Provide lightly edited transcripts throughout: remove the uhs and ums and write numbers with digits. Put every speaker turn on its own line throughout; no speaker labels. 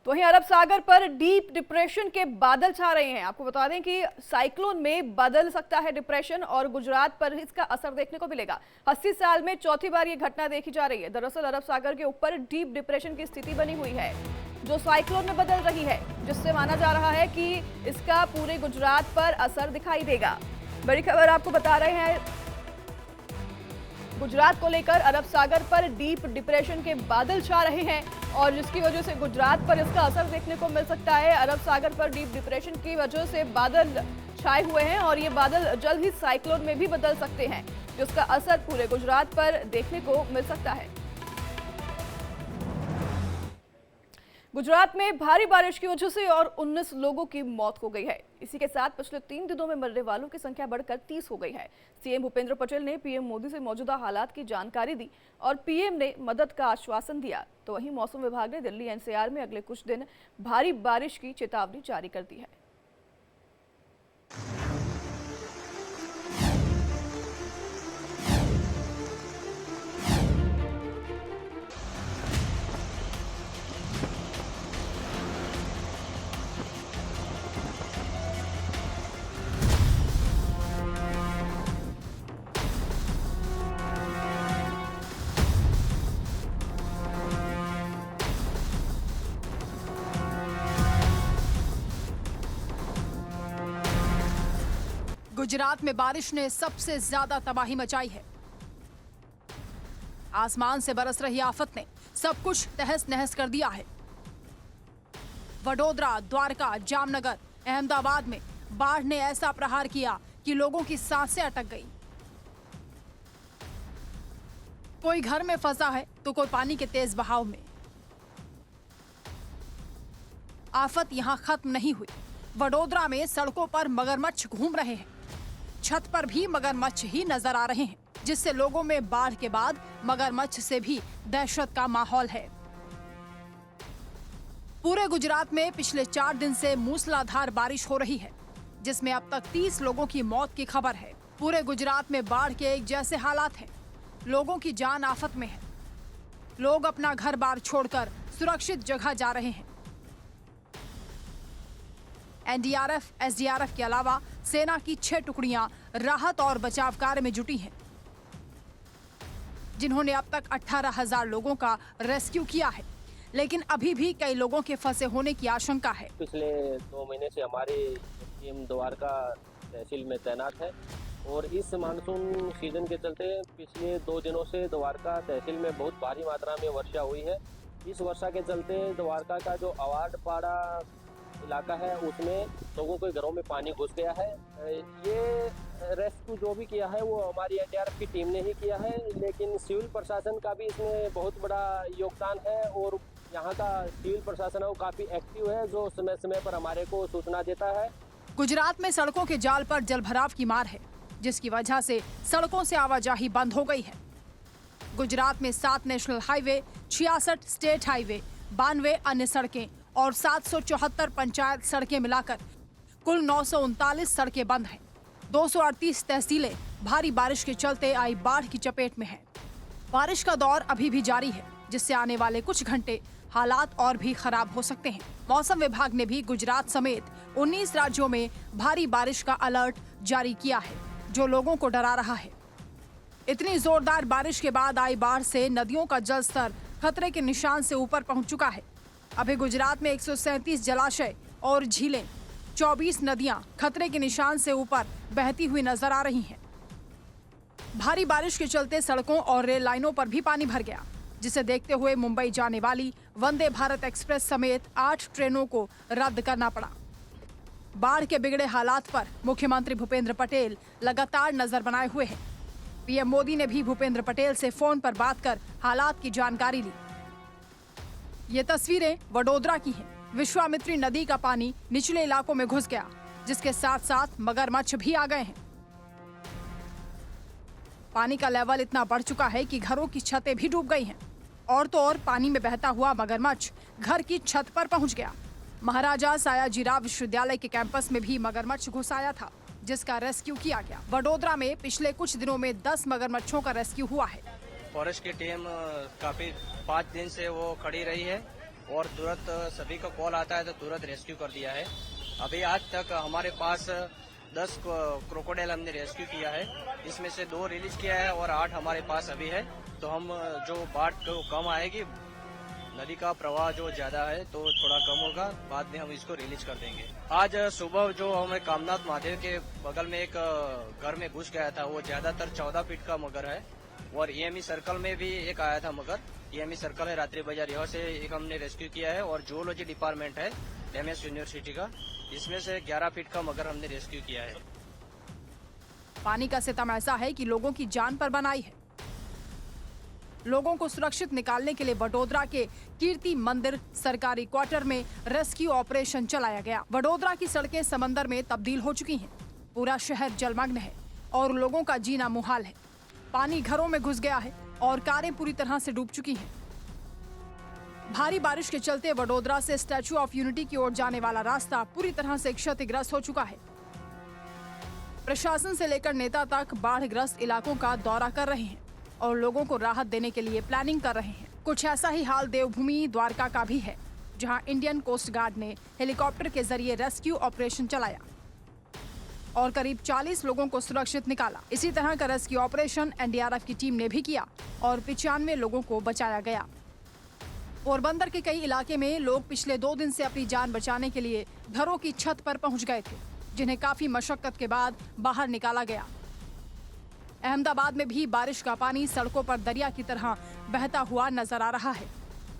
तो वहीं अरब सागर पर डीप डिप्रेशन के बादल छा रहे हैं। आपको बता दें कि साइक्लोन में बदल सकता है डिप्रेशन और गुजरात पर इसका असर देखने को मिलेगा। 80 साल में चौथी बार ये घटना देखी जा रही है। दरअसल अरब सागर के ऊपर डीप डिप्रेशन की स्थिति बनी हुई है जो साइक्लोन में बदल रही है, जिससे माना जा रहा है कि इसका पूरे गुजरात पर असर दिखाई देगा। बड़ी खबर आपको बता रहे हैं, गुजरात को लेकर अरब सागर पर डीप डिप्रेशन के बादल छा रहे हैं और जिसकी वजह से गुजरात पर इसका असर देखने को मिल सकता है। अरब सागर पर डीप डिप्रेशन की वजह से बादल छाए हुए हैं और ये बादल जल्द ही साइक्लोन में भी बदल सकते हैं, जिसका असर पूरे गुजरात पर देखने को मिल सकता है। गुजरात में भारी बारिश की वजह से और 19 लोगों की मौत हो गई है। इसी के साथ पिछले 3 दिनों में मरने वालों की संख्या बढ़कर 30 हो गई है। सीएम भूपेंद्र पटेल ने पीएम मोदी से मौजूदा हालात की जानकारी दी और पीएम ने मदद का आश्वासन दिया। तो वहीं मौसम विभाग ने दिल्ली एनसीआर में अगले कुछ दिन भारी बारिश की चेतावनी जारी कर दी है।
गुजरात में बारिश ने सबसे ज्यादा तबाही मचाई है। आसमान से बरस रही आफत ने सब कुछ तहस नहस कर दिया है। वडोदरा, द्वारका, जामनगर, अहमदाबाद में बाढ़ ने ऐसा प्रहार किया कि लोगों की सांसें अटक गई। कोई घर में फंसा है तो कोई पानी के तेज बहाव में। आफत यहां खत्म नहीं हुई। वडोदरा में सड़कों पर मगरमच्छ घूम रहे हैं। छत पर भी मगरमच्छ ही नजर आ रहे हैं, जिससे लोगों में बाढ़ के बाद मगरमच्छ से भी दहशत का माहौल है। पूरे गुजरात में पिछले 4 दिन से मूसलाधार बारिश हो रही है, जिसमें अब तक 30 लोगों की मौत की खबर है। पूरे गुजरात में बाढ़ के एक जैसे हालात हैं। लोगों की जान आफत में है। लोग अपना घर बार छोड़कर सुरक्षित जगह जा रहे हैं। एनडीआरएफ, एसडीआरएफ के अलावा सेना की 6 टुकड़ियां राहत और बचाव कार्य में जुटी हैं, जिन्होंने अब तक 18,000 लोगों का रेस्क्यू किया है। लेकिन अभी भी कई लोगों के फंसे होने की आशंका है।
पिछले 2 महीने से हमारी टीम द्वारका तहसील में तैनात है और इस मानसून सीजन के चलते पिछले 2 दिनों से द्वारका तहसील में बहुत भारी मात्रा में वर्षा हुई है। इस वर्षा के चलते द्वारका का जो अवार्ड पाड़ा इलाका है उसमें लोगों के घरों में पानी घुस गया है। ये रेस्क्यू जो भी किया है वो हमारी एनडीआरएफ की टीम ने ही किया है, लेकिन सिविल प्रशासन का भी इसमें बहुत बड़ा योगदान है और यहाँ का सिविल प्रशासन है वो काफ़ी एक्टिव है, जो समय समय पर हमारे को सूचना देता है।
गुजरात में सड़कों के जाल पर जलभराव की मार है, जिसकी वजह से सड़कों से आवाजाही बंद हो गई है। गुजरात में 7 नेशनल हाईवे, 66 स्टेट हाईवे, 92 अन्य सड़कें और 774 पंचायत सड़कें मिलाकर कुल 939 सड़कें बंद हैं। 238 तहसीलें भारी बारिश के चलते आई बाढ़ की चपेट में हैं। बारिश का दौर अभी भी जारी है, जिससे आने वाले कुछ घंटे हालात और भी खराब हो सकते हैं। मौसम विभाग ने भी गुजरात समेत 19 राज्यों में भारी बारिश का अलर्ट जारी किया है, जो लोगों को डरा रहा है। इतनी जोरदार बारिश के बाद आई बाढ़ से नदियों का जलस्तर खतरे के निशान से ऊपर पहुंच चुका है। अभी गुजरात में 137 जलाशय और झीलें, 24 नदियां खतरे के निशान से ऊपर बहती हुई नजर आ रही हैं। भारी बारिश के चलते सड़कों और रेल लाइनों पर भी पानी भर गया, जिसे देखते हुए मुंबई जाने वाली वंदे भारत एक्सप्रेस समेत 8 ट्रेनों को रद्द करना पड़ा। बाढ़ के बिगड़े हालात पर मुख्यमंत्री भूपेंद्र पटेल लगातार नजर बनाए हुए हैं। पीएम मोदी ने भी भूपेंद्र पटेल से फोन पर बात कर हालात की जानकारी ली। ये तस्वीरें वडोदरा की हैं। विश्वामित्री नदी का पानी निचले इलाकों में घुस गया, जिसके साथ साथ मगरमच्छ भी आ गए हैं। पानी का लेवल इतना बढ़ चुका है कि घरों की छतें भी डूब गई हैं। और तो और पानी में बहता हुआ मगरमच्छ घर की छत पर पहुंच गया। महाराजा सायाजीराव विश्वविद्यालय के कैंपस में भी मगरमच्छ घुस आया था, जिसका रेस्क्यू किया गया। वडोदरा में पिछले कुछ दिनों में 10 मगरमच्छों का रेस्क्यू हुआ है।
फॉरेस्ट की टीम काफी 5 दिन से वो खड़ी रही है और तुरंत सभी का कॉल आता है तो तुरंत रेस्क्यू कर दिया है। अभी आज तक हमारे पास 10 क्रोकोडाइल हमने रेस्क्यू किया है, इसमें से 2 रिलीज किया है और 8 हमारे पास अभी है। तो हम जो बाढ़ को कम आएगी, नदी का प्रवाह जो ज्यादा है तो थोड़ा कम होगा, बाद में हम इसको रिलीज कर देंगे। आज सुबह जो हमें कामनाथ महादेव के बगल में एक घर में घुस गया था, वो ज्यादातर 14 फीट का मगर है। और EME सर्कल में भी एक आया था मगर, EME सर्कल है रात्रि बाजार, यहाँ से एक हमने रेस्क्यू किया है। और जूलॉजी डिपार्टमेंट है MS यूनिवर्सिटी का, इसमें से 11 फीट का मगर हमने रेस्क्यू किया है।
पानी का सितम ऐसा है कि लोगों की जान पर बनाई है। लोगों को सुरक्षित निकालने के लिए वडोदरा के कीर्ति मंदिर सरकारी क्वार्टर में रेस्क्यू ऑपरेशन चलाया गया। वडोदरा की सड़कें समंदर में तब्दील हो चुकी हैं। पूरा शहर जलमग्न है और लोगों का जीना मुहाल है। पानी घरों में घुस गया है और कारें पूरी तरह से डूब चुकी हैं। भारी बारिश के चलते वडोदरा से स्टैच्यू ऑफ यूनिटी की ओर जाने वाला रास्ता पूरी तरह से क्षतिग्रस्त हो चुका है। प्रशासन से लेकर नेता तक बाढ़ग्रस्त इलाकों का दौरा कर रहे हैं और लोगों को राहत देने के लिए प्लानिंग कर रहे हैं। कुछ ऐसा ही हाल देवभूमि द्वारका का भी है, जहां इंडियन कोस्ट गार्ड ने हेलीकॉप्टर के जरिए रेस्क्यू ऑपरेशन चलाया और करीब 40 लोगों को सुरक्षित निकाला। इसी तरह का रेस्क्यू ऑपरेशन NDRF की टीम ने भी किया और 95 लोगों को बचाया गया। पोरबंदर के कई इलाके में लोग पिछले 2 दिन से अपनी जान बचाने के लिए घरों की छत पर पहुंच गए थे, जिन्हें काफी मशक्कत के बाद बाहर निकाला गया। अहमदाबाद में भी बारिश का पानी सड़कों पर दरिया की तरह बहता हुआ नजर आ रहा है।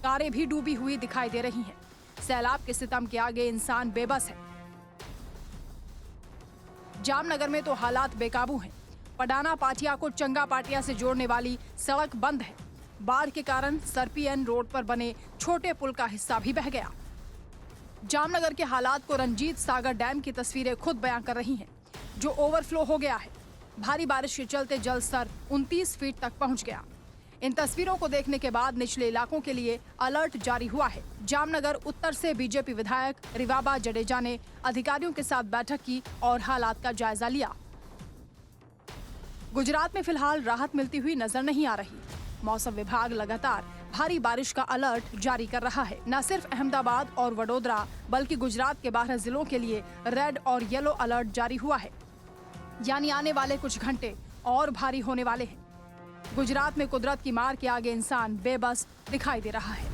कारें भी डूबी हुई दिखाई दे रही हैं। सैलाब के सितम के आगे इंसान बेबस है। जामनगर में तो हालात बेकाबू हैं। पडाना पाटिया को चंगा पाटिया से जोड़ने वाली सड़क बंद है। बाढ़ के कारण सरपीएन रोड पर बने छोटे पुल का हिस्सा भी बह गया। जामनगर के हालात को रंजीत सागर डैम की तस्वीरें खुद बयां कर रही हैं, जो ओवरफ्लो हो गया है। भारी बारिश के चलते जल स्तर 29 फीट तक पहुंच गया। इन तस्वीरों को देखने के बाद निचले इलाकों के लिए अलर्ट जारी हुआ है। जामनगर उत्तर से बीजेपी विधायक रिवाबा जडेजा ने अधिकारियों के साथ बैठक की और हालात का जायजा लिया। गुजरात में फिलहाल राहत मिलती हुई नजर नहीं आ रही। मौसम विभाग लगातार भारी बारिश का अलर्ट जारी कर रहा है। न सिर्फ अहमदाबाद और वडोदरा बल्कि गुजरात के 12 जिलों के लिए रेड और येलो अलर्ट जारी हुआ है, यानी आने वाले कुछ घंटे और भारी होने वाले हैं। गुजरात में कुदरत की मार के आगे इंसान बेबस दिखाई दे रहा है।